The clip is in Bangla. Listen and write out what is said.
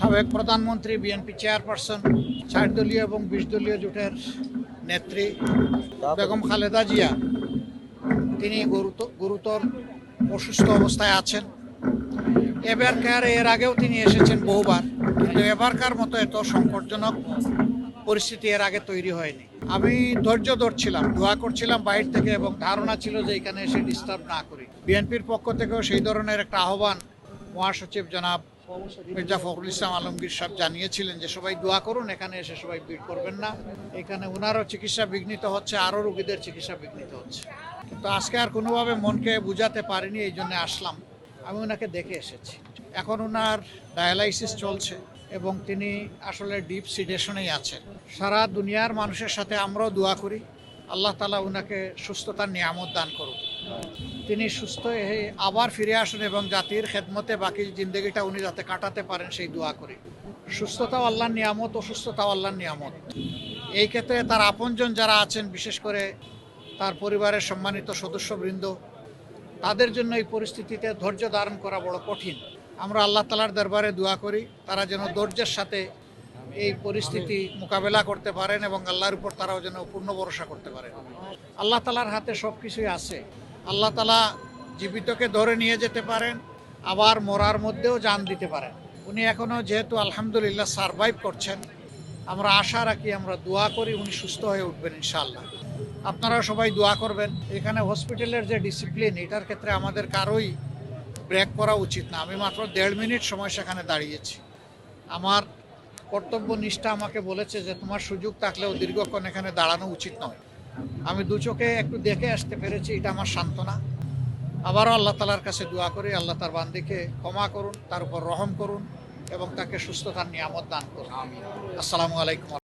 সাবেক প্রধানমন্ত্রী, বিএনপি চেয়ারপারসন, ৬০ দলীয় এবং ২০ দলীয় জোটের নেত্রী বেগম খালেদা জিয়া, তিনি গুরুতর অসুস্থ অবস্থায় আছেন। এর আগেও তিনি এসেছেন বহুবার, কিন্তু এবারকার মতো এত সংকটজনক পরিস্থিতি এর আগে তৈরি হয়নি। আমি ধৈর্য ধরছিলাম, দোয়া করছিলাম বাইরে থেকে, এবং ধারণা ছিল যে এখানে এসে ডিস্টার্ব না করি। বিএনপির পক্ষ থেকেও সেই ধরনের একটা আহ্বান মহাসচিব জনাব মির্জা ফখরুল ইসলাম আলমগীর সাহেব জানিয়েছিলেন যে সবাই দোয়া করুন, এখানে এসে সবাই ভিড় করবেন না। এখানে ওনারও চিকিৎসা বিঘ্নিত হচ্ছে, আরও রোগীদের চিকিৎসা বিঘ্নিত হচ্ছে। কিন্তু আজকে আর কোনোভাবে মনকে বুঝাতে পারিনি, এই জন্য আসলাম। আমি ওনাকে দেখে এসেছি। এখন ওনার ডায়ালাইসিস চলছে এবং তিনি আসলে ডিপ সিডেশনেই আছেন। সারা দুনিয়ার মানুষের সাথে আমরাও দোয়া করি আল্লাহ তাআলা ওনাকে সুস্থতার নিয়ামত দান করুন, তিনি সুস্থ হয়ে আবার ফিরে আসুন এবং জাতির খেদমতে বাকি জিন্দগিটা উনি যাতে কাটাতে পারেন সেই দোয়া করি। সুস্থতাও আল্লাহর নিয়ামত, অসুস্থতাও আল্লাহর নিয়ামত। এই ক্ষেত্রে তার আপনজন যারা আছেন, বিশেষ করে তার পরিবারের সম্মানিত সদস্যবৃন্দ, তাদের জন্য এই পরিস্থিতিতে ধৈর্য ধারণ করা বড় কঠিন। আমরা আল্লাহ তাআলার দরবারে দোয়া করি তারা যেন ধৈর্যের সাথে এই পরিস্থিতি মোকাবেলা করতে পারেন এবং আল্লাহর উপর তারাও যেন পূর্ণ ভরসা করতে পারেন। আল্লাহ তাআলার হাতে সব কিছুই আছে। আল্লাহ তাআলা জীবিতকে ধরে নিয়ে যেতে পারেন, আবার মরার মধ্যেও জান দিতে পারেন। উনি এখনও যেহেতু আলহামদুলিল্লাহ সারভাইভ করছেন, আমরা আশা রাখি, আমরা দোয়া করি উনি সুস্থ হয়ে উঠবেন ইনশাআল্লাহ। আপনারাও সবাই দোয়া করবেন। এখানে হসপিটালের যে ডিসিপ্লিন, এটার ক্ষেত্রে আমাদের কারোই ব্রেক করা উচিত না। আমি মাত্র 1.5 মিনিট সময় সেখানে দাঁড়িয়েছি। আমার কর্তব্য নিষ্ঠা আমাকে বলেছে যে তোমার সুযোগ থাকলেও দীর্ঘক্ষণ এখানে দাঁড়ানো উচিত নয়। আমি দু চোখে একটু দেখে আসতে পেরেছি, এটা আমার সান্ত্বনা। আবারও আল্লাহ তাআলার কাছে দোয়া করি আল্লাহ তার বান্দিকে ক্ষমা করুন, তার উপর রহম করুন এবং তাকে সুস্থতার নিয়ামত দান করুন। আসসালামু আলাইকুম।